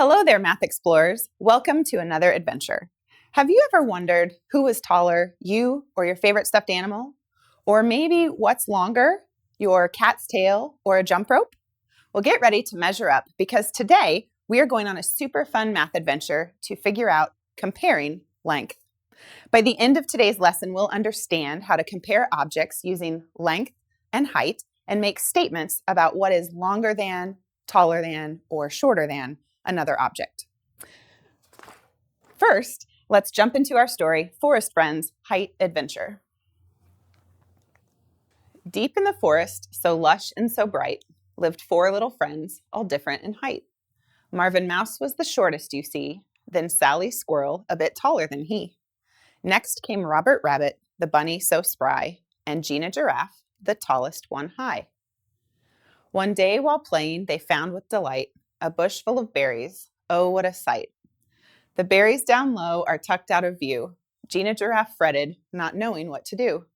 Hello there, Math Explorers. Welcome to another adventure. Have you ever wondered who was taller, you or your favorite stuffed animal? Or maybe what's longer, your cat's tail or a jump rope? Well, get ready to measure up because today we are going on a super fun math adventure to figure out comparing length. By the end of today's lesson, we'll understand how to compare objects using length and height and make statements about what is longer than, taller than, or shorter than another object. First, let's jump into our story, Forest Friends Height Adventure. Deep in the forest, so lush and so bright, lived four little friends, all different in height. Marvin Mouse was the shortest, you see, then Sally Squirrel, a bit taller than he. Next came Robert Rabbit, the bunny so spry, and Gina Giraffe, the tallest one high. One day while playing, they found with delight a bush full of berries. Oh, what a sight. The berries down low are tucked out of view. Gina Giraffe fretted, not knowing what to do.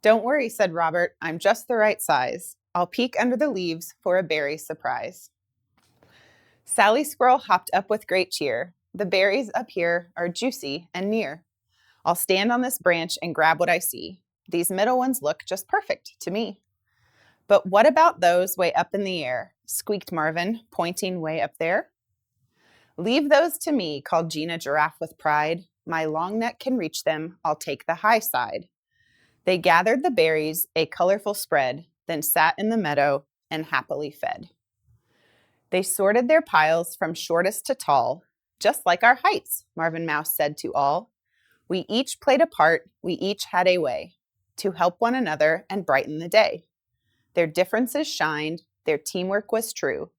Don't worry, said Robert, I'm just the right size. I'll peek under the leaves for a berry surprise. Sally Squirrel hopped up with great cheer. The berries up here are juicy and near. I'll stand on this branch and grab what I see. These middle ones look just perfect to me. But what about those way up in the air? Squeaked Marvin, pointing way up there. Leave those to me, called Gina Giraffe with pride. My long neck can reach them. I'll take the high side. They gathered the berries, a colorful spread, then sat in the meadow and happily fed. They sorted their piles from shortest to tall, just like our heights, Marvin Mouse said to all. We each played a part, we each had a way to help one another and brighten the day. Their differences shined, their teamwork was true.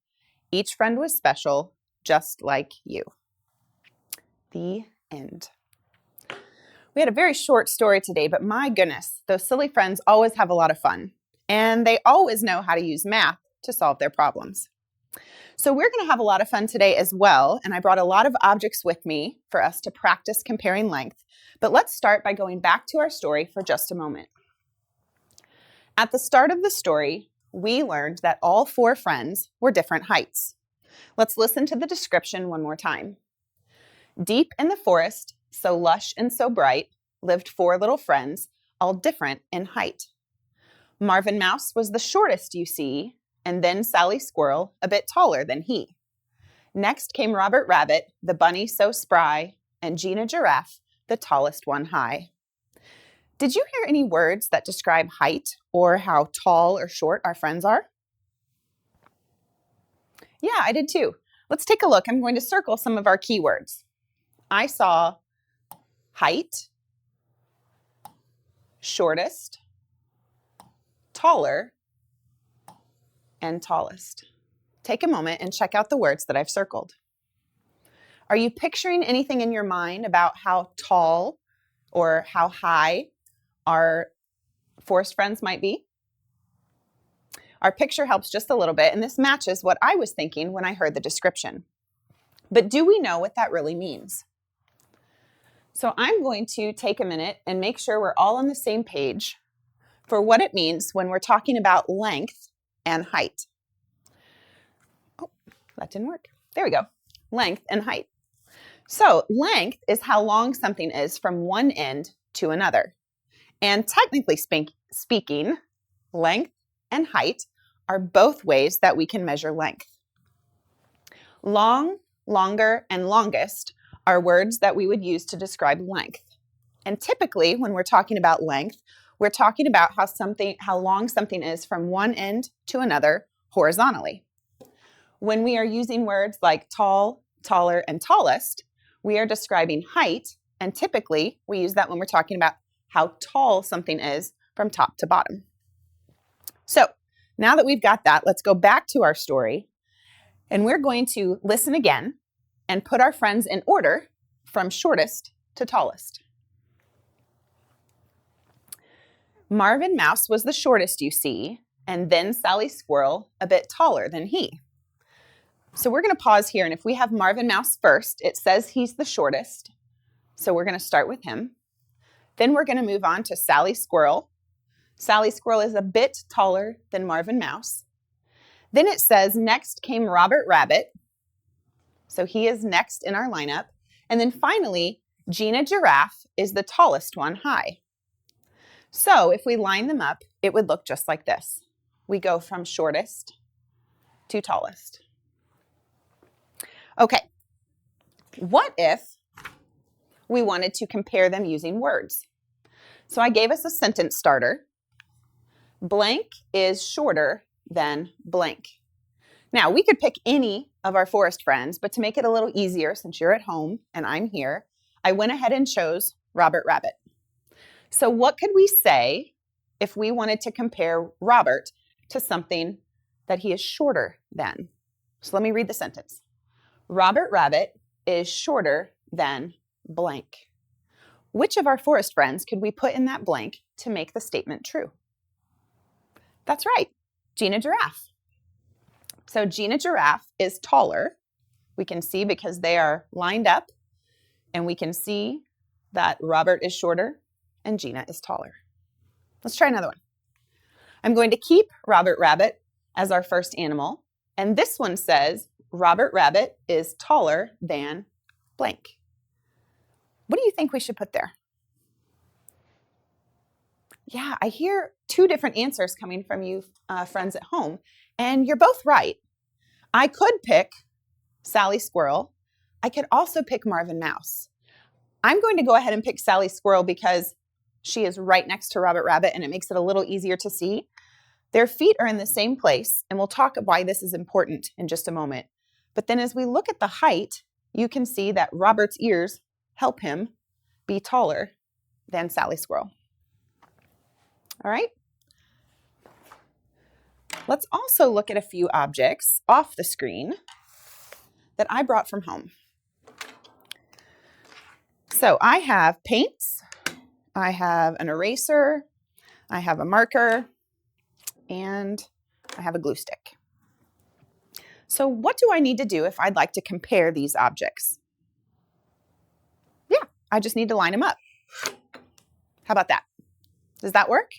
Each friend was special, just like you. The end. We had a very short story today, but my goodness, those silly friends always have a lot of fun, and they always know how to use math to solve their problems. So we're going to have a lot of fun today as well, and I brought a lot of objects with me for us to practice comparing length. But let's start by going back to our story for just a moment. At the start of the story, we learned that all four friends were different heights. Let's listen to the description one more time. Deep in the forest, so lush and so bright, lived four little friends, all different in height. Marvin Mouse was the shortest, you see, and then Sally Squirrel, a bit taller than he. Next came Robert Rabbit, the bunny so spry, and Gina Giraffe, the tallest one high. Did you hear any words that describe height or how tall or short our friends are? Yeah, I did too. Let's take a look. I'm going to circle some of our keywords. I saw height, shortest, taller, and tallest. Take a moment and check out the words that I've circled. Are you picturing anything in your mind about how tall or how high our forest friends might be? Our picture helps just a little bit, and this matches what I was thinking when I heard the description. But do we know what that really means? So I'm going to take a minute and make sure we're all on the same page for what it means when we're talking about length and height. Oh, that didn't work. There we go. Length and height. So length is how long something is from one end to another. And technically speaking, length and height are both ways that we can measure length. Long, longer, and longest are words that we would use to describe length. And typically, when we're talking about length, we're talking about how long something is from one end to another horizontally. When we are using words like tall, taller, and tallest, we are describing height, and typically we use that when we're talking about how tall something is from top to bottom. So now that we've got that, let's go back to our story, and we're going to listen again and put our friends in order from shortest to tallest. Marvin Mouse was the shortest, you see, and then Sally Squirrel, a bit taller than he. So we're going to pause here, and if we have Marvin Mouse first, it says he's the shortest, so we're going to start with him. Then we're going to move on to Sally Squirrel. Sally Squirrel is a bit taller than Marvin Mouse. Then it says next came Robert Rabbit. So he is next in our lineup. And then finally, Gina Giraffe is the tallest one high. So if we line them up, it would look just like this. We go from shortest to tallest. Okay, what if we wanted to compare them using words? So I gave us a sentence starter. Blank is shorter than blank. Now, we could pick any of our forest friends, but to make it a little easier, since you're at home and I'm here, I went ahead and chose Robert Rabbit. So what could we say if we wanted to compare Robert to something that he is shorter than? So let me read the sentence. Robert Rabbit is shorter than blank. Which of our forest friends could we put in that blank to make the statement true? That's right, Gina Giraffe. So Gina Giraffe is taller. We can see because they are lined up, and we can see that Robert is shorter and Gina is taller. Let's try another one. I'm going to keep Robert Rabbit as our first animal, and this one says Robert Rabbit is taller than blank. What do you think we should put there? Yeah, I hear two different answers coming from you friends at home, and you're both right. I could pick Sally Squirrel. I could also pick Marvin Mouse. I'm going to go ahead and pick Sally Squirrel because she is right next to Robert Rabbit and it makes it a little easier to see. Their feet are in the same place, and we'll talk why this is important in just a moment. But then as we look at the height, you can see that Robert's ears help him be taller than Sally Squirrel. All right. Let's also look at a few objects off the screen that I brought from home. So I have paints, I have an eraser, I have a marker, and I have a glue stick. So what do I need to do if I'd like to compare these objects? Yeah, I just need to line them up. How about that? Does that work?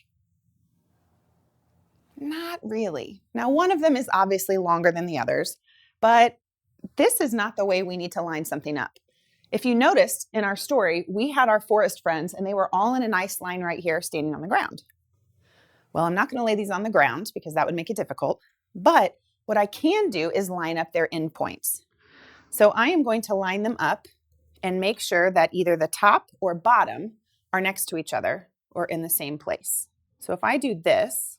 Not really. Now, one of them is obviously longer than the others, but this is not the way we need to line something up. If you noticed in our story, we had our forest friends and they were all in a nice line right here standing on the ground. Well, I'm not going to lay these on the ground because that would make it difficult, but what I can do is line up their endpoints. So I am going to line them up and make sure that either the top or bottom are next to each other or in the same place. So if I do this,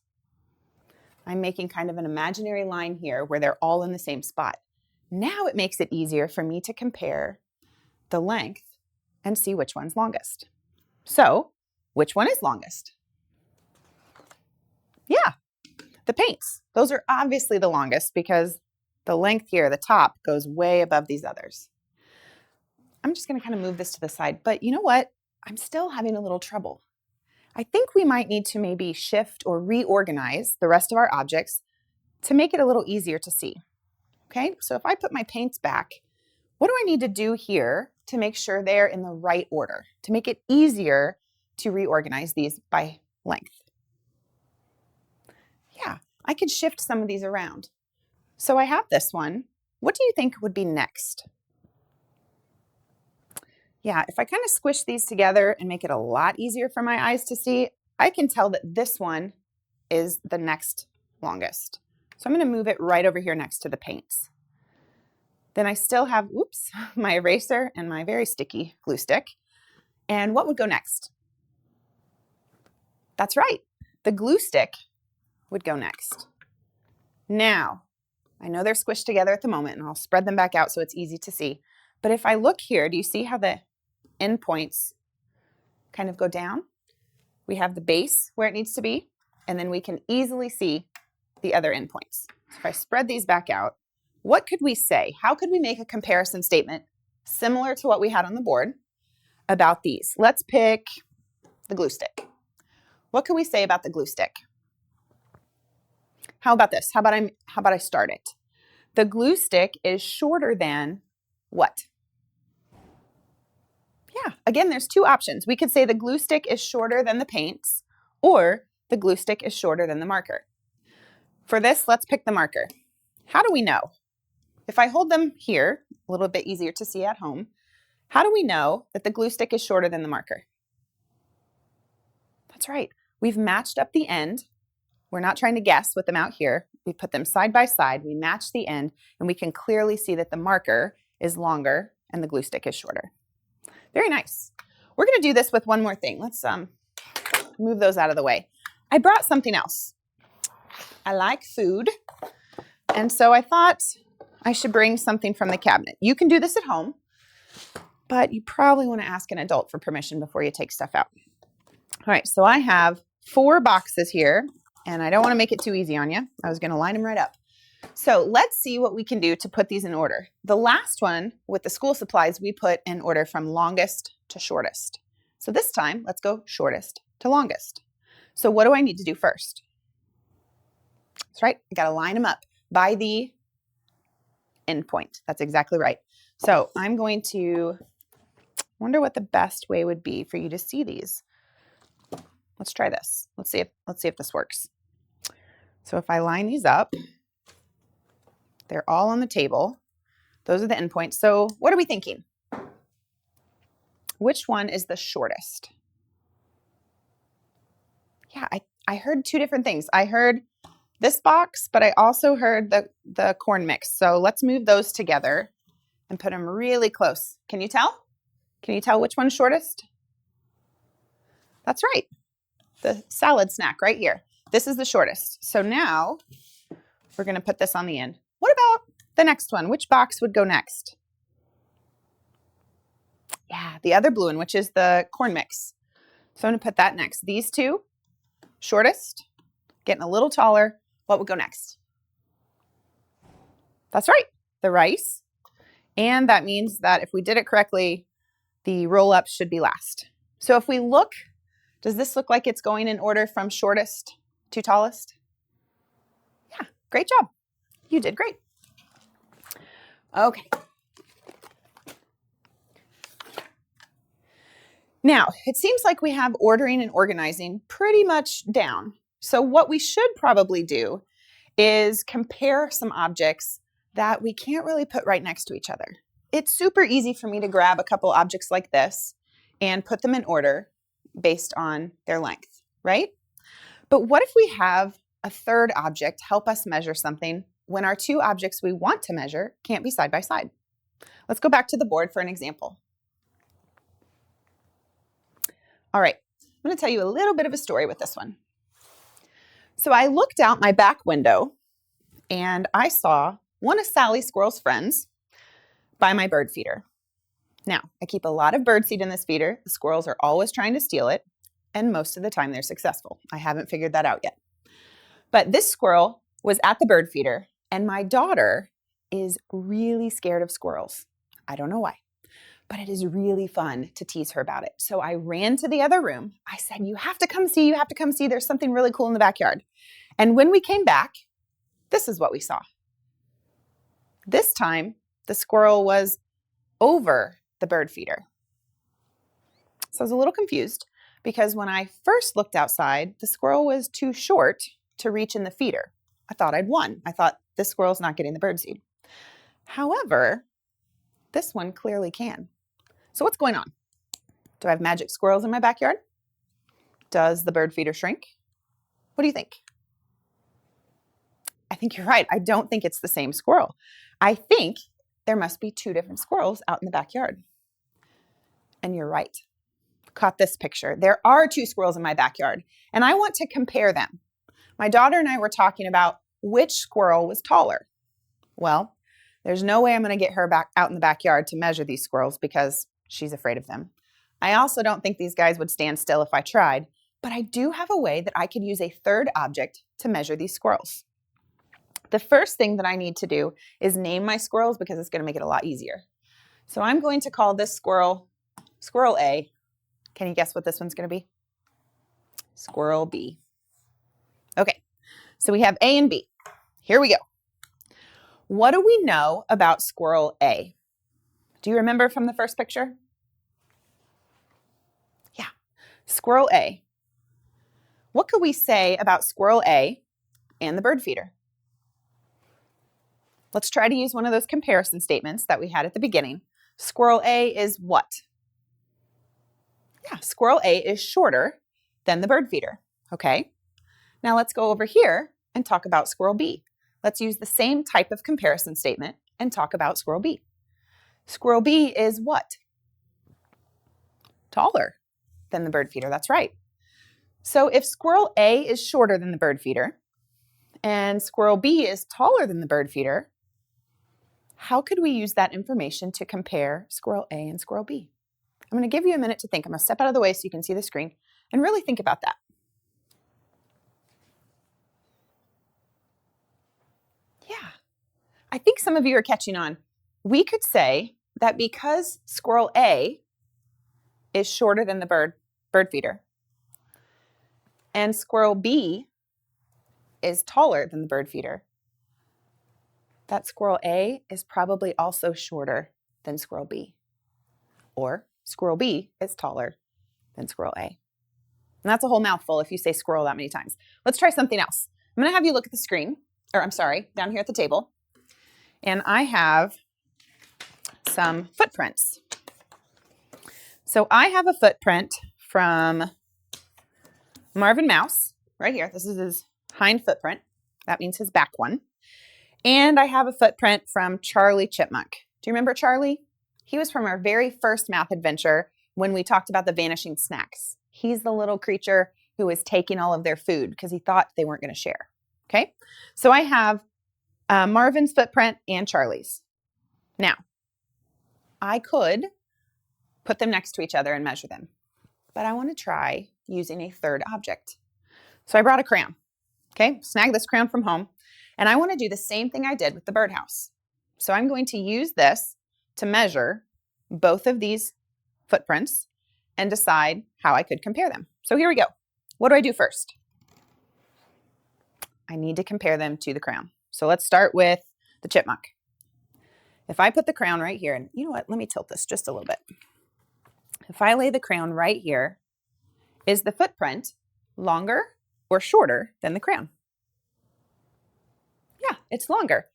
I'm making kind of an imaginary line here where they're all in the same spot. Now it makes it easier for me to compare the length and see which one's longest. So, which one is longest? Yeah, the paints. Those are obviously the longest because the length here, the top, goes way above these others. I'm just going to kind of move this to the side, but you know what? I'm still having a little trouble. I think we might need to maybe shift or reorganize the rest of our objects to make it a little easier to see. Okay, so if I put my paints back, what do I need to do here to make sure they're in the right order, to make it easier to reorganize these by length? Yeah, I could shift some of these around. So I have this one. What do you think would be next? Yeah, if I kind of squish these together and make it a lot easier for my eyes to see, I can tell that this one is the next longest. So I'm going to move it right over here next to the paints. Then I still have, my eraser and my very sticky glue stick. And what would go next? That's right, the glue stick would go next. Now, I know they're squished together at the moment, and I'll spread them back out so it's easy to see. But if I look here, do you see how the endpoints kind of go down? We have the base where it needs to be, and then we can easily see the other endpoints. So if I spread these back out, what could we say? How could we make a comparison statement similar to what we had on the board about these? Let's pick the glue stick. What can we say about the glue stick? How about this? How about I start it? The glue stick is shorter than what? Yeah, again, there's two options. We could say the glue stick is shorter than the paints, or the glue stick is shorter than the marker. For this, let's pick the marker. How do we know? if I hold them here, a little bit easier to see at home, how do we know that the glue stick is shorter than the marker? That's right. We've matched up the end. We're not trying to guess with them out here. We put them side by side, we match the end, and we can clearly see that the marker is longer and the glue stick is shorter. Very nice. We're going to do this with one more thing. Let's move those out of the way. I brought something else. I like food, and so I thought I should bring something from the cabinet. You can do this at home, but you probably want to ask an adult for permission before you take stuff out. All right, so I have 4 boxes here, and I don't want to make it too easy on you. I was going to line them right up. So let's see what we can do to put these in order. The last one with the school supplies, we put in order from longest to shortest. So this time, let's go shortest to longest. So what do I need to do first? That's right, I got to line them up by the endpoint. That's exactly right. So I'm going to wonder what the best way would be for you to see these. Let's try this. Let's see if this works. So if I line these up, they're all on the table. Those are the endpoints. So what are we thinking? Which one is the shortest? Yeah, I heard 2 different things. I heard this box, but I also heard the corn mix. So let's move those together and put them really close. Can you tell? Can you tell which one's shortest? That's right. The salad snack right here. This is the shortest. So now we're going to put this on the end. What about the next one? Which box would go next? Yeah, the other blue one, which is the corn mix. So I'm going to put that next. These 2, shortest, getting a little taller. What would go next? That's right, the rice. And that means that if we did it correctly, the roll-up should be last. So if we look, does this look like it's going in order from shortest to tallest? Yeah, great job. You did great. Okay. Now, it seems like we have ordering and organizing pretty much down. So what we should probably do is compare some objects that we can't really put right next to each other. It's super easy for me to grab a couple objects like this and put them in order based on their length, right? But what if we have a third object help us measure something when our 2 objects we want to measure can't be side by side? Let's go back to the board for an example. All right, I'm going to tell you a little bit of a story with this one. So I looked out my back window and I saw one of Sally Squirrel's friends by my bird feeder. Now, I keep a lot of bird seed in this feeder. The squirrels are always trying to steal it, and most of the time they're successful. I haven't figured that out yet. But this squirrel was at the bird feeder, and my daughter is really scared of squirrels. I don't know why, but it is really fun to tease her about it. So I ran to the other room. I said, you have to come see, you have to come see. There's something really cool in the backyard. And when we came back, this is what we saw. This time, the squirrel was over the bird feeder. So I was a little confused because when I first looked outside, the squirrel was too short to reach in the feeder. I thought I'd won. I thought this squirrel's not getting the birdseed. However, this one clearly can. So what's going on? Do I have magic squirrels in my backyard? Does the bird feeder shrink? What do you think? I think you're right. I don't think it's the same squirrel. I think there must be 2 different squirrels out in the backyard. And you're right. Caught this picture. There are 2 squirrels in my backyard, and I want to compare them. My daughter and I were talking about which squirrel was taller. Well, there's no way I'm going to get her back out in the backyard to measure these squirrels because she's afraid of them. I also don't think these guys would stand still if I tried, but I do have a way that I could use a third object to measure these squirrels. The first thing that I need to do is name my squirrels because it's going to make it a lot easier. So I'm going to call this squirrel Squirrel A. Can you guess what this one's going to be? Squirrel B. Okay, so we have A and B. Here we go. What do we know about Squirrel A? Do you remember from the first picture? Yeah, Squirrel A. What could we say about Squirrel A and the bird feeder? Let's try to use one of those comparison statements that we had at the beginning. Squirrel A is what? Yeah, squirrel A is shorter than the bird feeder. Okay, now let's go over here and talk about squirrel B. Let's use the same type of comparison statement and talk about squirrel B. Squirrel B is what? Taller than the bird feeder, that's right. So if squirrel A is shorter than the bird feeder and squirrel B is taller than the bird feeder, how could we use that information to compare squirrel A and squirrel B? I'm going to give you a minute to think. I'm going to step out of the way so you can see the screen and really think about that. Yeah, I think some of you are catching on. We could say that because squirrel A is shorter than the bird feeder and squirrel B is taller than the bird feeder, that squirrel A is probably also shorter than squirrel B. Or squirrel B is taller than squirrel A. And that's a whole mouthful if you say squirrel that many times. Let's try something else. I'm going to have you look at the screen, or I'm sorry, down here at the table. And I have some footprints. So I have a footprint from Marvin Mouse, right here. This is his hind footprint. That means his back one. And I have a footprint from Charlie Chipmunk. Do you remember Charlie? He was from our very first math adventure when we talked about the vanishing snacks. He's the little creature who was taking all of their food because he thought they weren't going to share. Okay, so I have Marvin's footprint and Charlie's. Now, I could put them next to each other and measure them, but I want to try using a third object. So I brought a crayon. Okay, snagged this crayon from home, and I want to do the same thing I did with the birdhouse. So I'm going to use this to measure both of these footprints and decide how I could compare them. So here we go. What do I do first? I need to compare them to the crayon. So let's start with the chipmunk. If I put the crayon right here, and you know what, let me tilt this just a little bit. If I lay the crayon right here, is the footprint longer or shorter than the crayon? Yeah, it's longer.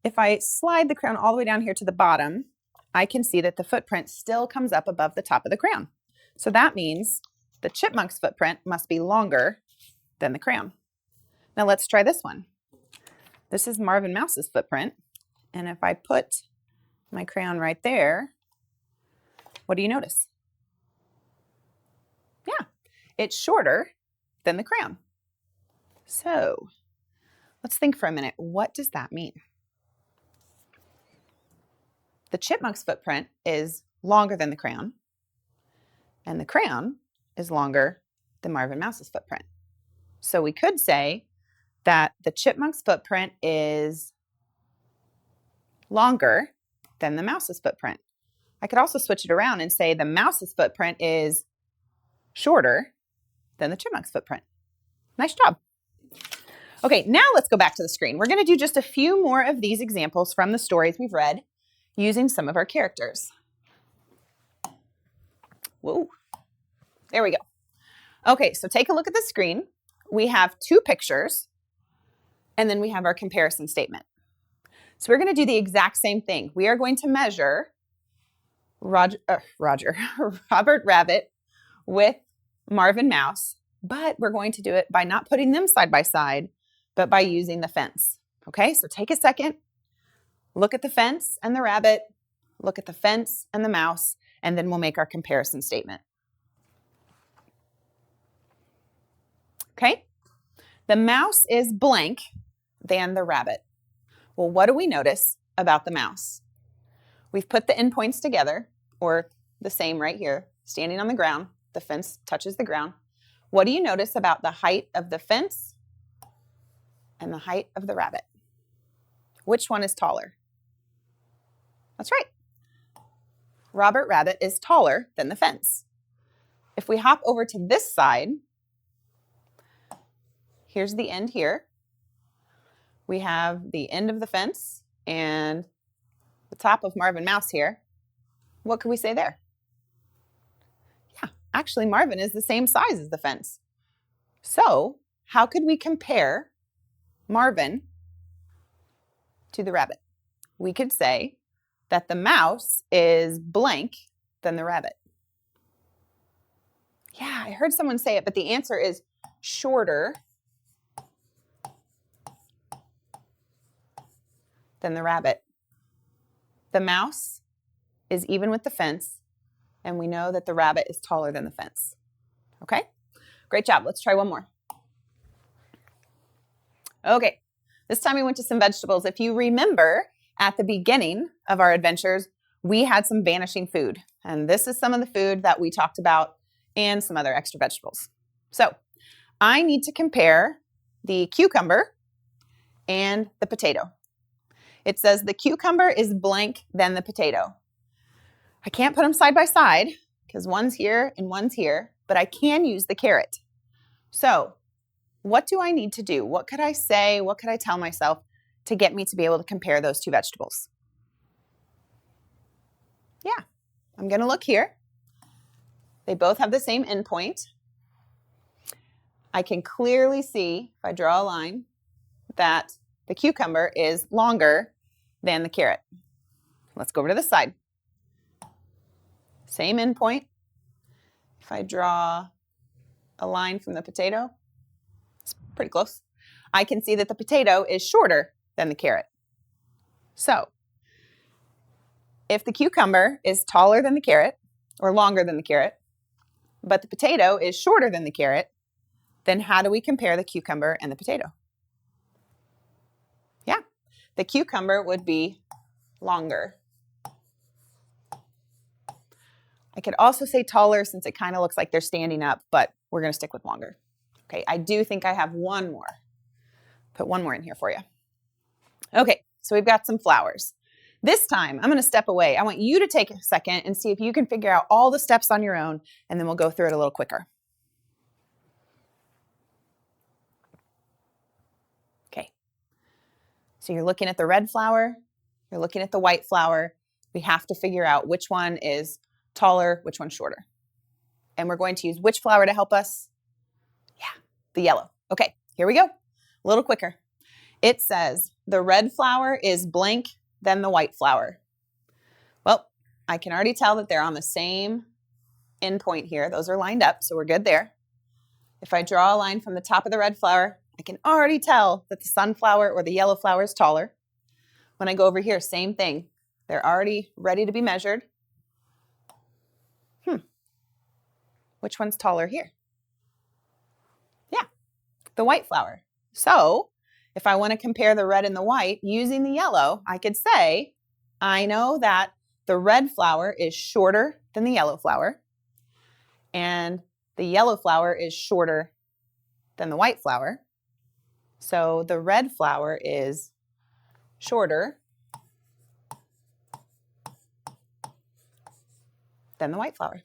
If I slide the crayon all the way down here to the bottom, I can see that the footprint still comes up above the top of the crayon. So that means the chipmunk's footprint must be longer than the crayon. Now let's try this one. This is Marvin Mouse's footprint. And if I put my crayon right there, what do you notice? Yeah, it's shorter than the crayon. So let's think for a minute. What does that mean? The chipmunk's footprint is longer than the crayon, and the crayon is longer than Marvin Mouse's footprint. So we could say that the chipmunk's footprint is longer than the mouse's footprint. I could also switch it around and say the mouse's footprint is shorter than the chipmunk's footprint. Nice job. Okay, now let's go back to the screen. We're going to do just a few more of these examples from the stories we've read using some of our characters. Whoa, there we go. Okay, so take a look at the screen. We have two pictures, and then we have our comparison statement. So we're going to do the exact same thing. We are going to measure Robert Rabbit with Marvin Mouse, but we're going to do it by not putting them side by side, but by using the fence. Okay, so take a second, look at the fence and the rabbit, look at the fence and the mouse, and then we'll make our comparison statement. Okay, the mouse is blank than the rabbit. Well, what do we notice about the mouse? We've put the endpoints together, or the same right here, standing on the ground. The fence touches the ground. What do you notice about the height of the fence and the height of the rabbit? Which one is taller? That's right. Robert Rabbit is taller than the fence. If we hop over to this side, here's the end here. We have the end of the fence and the top of Marvin Mouse here. What could we say there? Yeah, actually Marvin is the same size as the fence. So how could we compare Marvin to the rabbit? we could say that the mouse is blank than the rabbit. Yeah, I heard someone say it, but the answer is shorter than the rabbit. The mouse is even with the fence, and we know that the rabbit is taller than the fence. Okay? Great job. Let's try one more. Okay, this time we went to some vegetables. If you remember, at the beginning of our adventures, we had some vanishing food. And this is some of the food that we talked about and some other extra vegetables. So I need to compare the cucumber and the potato. It says the cucumber is blank than the potato. I can't put them side by side because one's here and one's here, but I can use the carrot. So what do I need to do? What could I say? What could I tell myself to get me to be able to compare those two vegetables? Yeah, I'm going to look here. They both have the same endpoint. I can clearly see, if I draw a line, that the cucumber is longer than the carrot. Let's go over to this side. Same endpoint. If I draw a line from the potato, it's pretty close. I can see that the potato is shorter than the carrot. So, if the cucumber is taller than the carrot, or longer than the carrot, but the potato is shorter than the carrot, then how do we compare the cucumber and the potato? Yeah, the cucumber would be longer. I could also say taller since it kind of looks like they're standing up, but we're going to stick with longer. Okay, I do think I have one more. Put one more in here for you. Okay, so we've got some flowers. This time, I'm going to step away. I want you to take a second and see if you can figure out all the steps on your own, and then we'll go through it a little quicker. Okay, so you're looking at the red flower, you're looking at the white flower. We have to figure out which one is taller, which one's shorter. And we're going to use which flower to help us? Yeah, the yellow. Okay, here we go. A little quicker. It says the red flower is blank than the white flower. Well, I can already tell that they're on the same endpoint here. Those are lined up, so we're good there. If I draw a line from the top of the red flower, I can already tell that the sunflower or the yellow flower is taller. When I go over here, same thing. They're already ready to be measured. Which one's taller here? Yeah, the white flower. So if I want to compare the red and the white using the yellow, I could say, I know that the red flower is shorter than the yellow flower, and the yellow flower is shorter than the white flower. So the red flower is shorter than the white flower.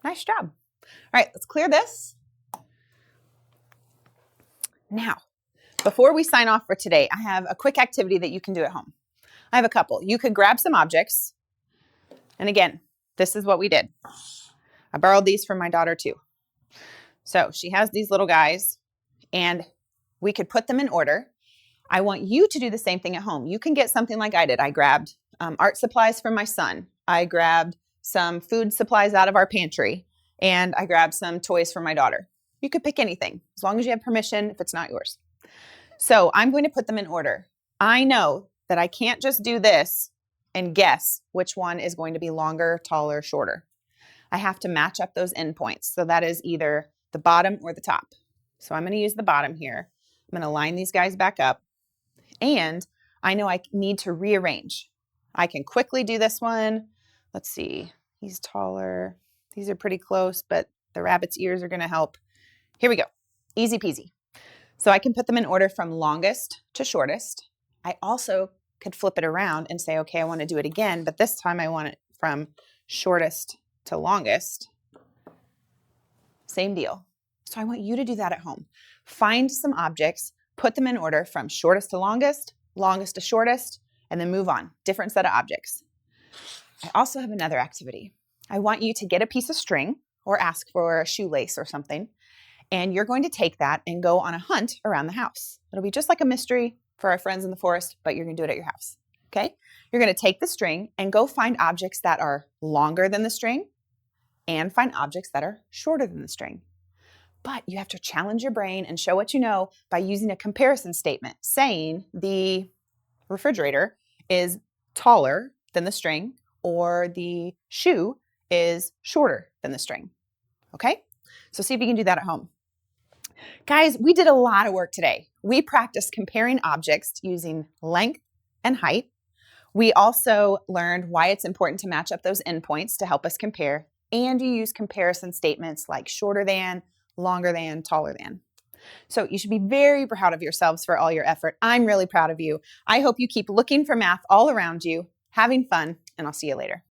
Nice job. All right, let's clear this. Now, before we sign off for today, I have a quick activity that you can do at home. I have a couple. You could grab some objects. And again, this is what we did. I borrowed these from my daughter too. So she has these little guys, and we could put them in order. I want you to do the same thing at home. You can get something like I did. I grabbed art supplies from my son. I grabbed some food supplies out of our pantry, and I grabbed some toys for my daughter. You could pick anything, as long as you have permission, if it's not yours. So I'm going to put them in order. I know that I can't just do this and guess which one is going to be longer, taller, shorter. I have to match up those endpoints. So that is either the bottom or the top. So I'm going to use the bottom here. I'm going to line these guys back up. And I know I need to rearrange. I can quickly do this one. Let's see. He's taller. These are pretty close, but the rabbit's ears are going to help. Here we go. Easy peasy. So I can put them in order from longest to shortest. I also could flip it around and say, okay, I want to do it again, but this time I want it from shortest to longest. Same deal. So I want you to do that at home. Find some objects, put them in order from shortest to longest, longest to shortest, and then move on. Different set of objects. I also have another activity. I want you to get a piece of string or ask for a shoelace or something, and you're going to take that and go on a hunt around the house. It'll be just like a mystery for our friends in the forest, but you're going to do it at your house. Okay? You're going to take the string and go find objects that are longer than the string and find objects that are shorter than the string. But you have to challenge your brain and show what you know by using a comparison statement, saying the refrigerator is taller than the string or the shoe is shorter than the string. Okay? So see if you can do that at home. Guys, we did a lot of work today. We practiced comparing objects using length and height. We also learned why it's important to match up those endpoints to help us compare. And you use comparison statements like shorter than, longer than, taller than. So you should be very proud of yourselves for all your effort. I'm really proud of you. I hope you keep looking for math all around you, having fun, and I'll see you later.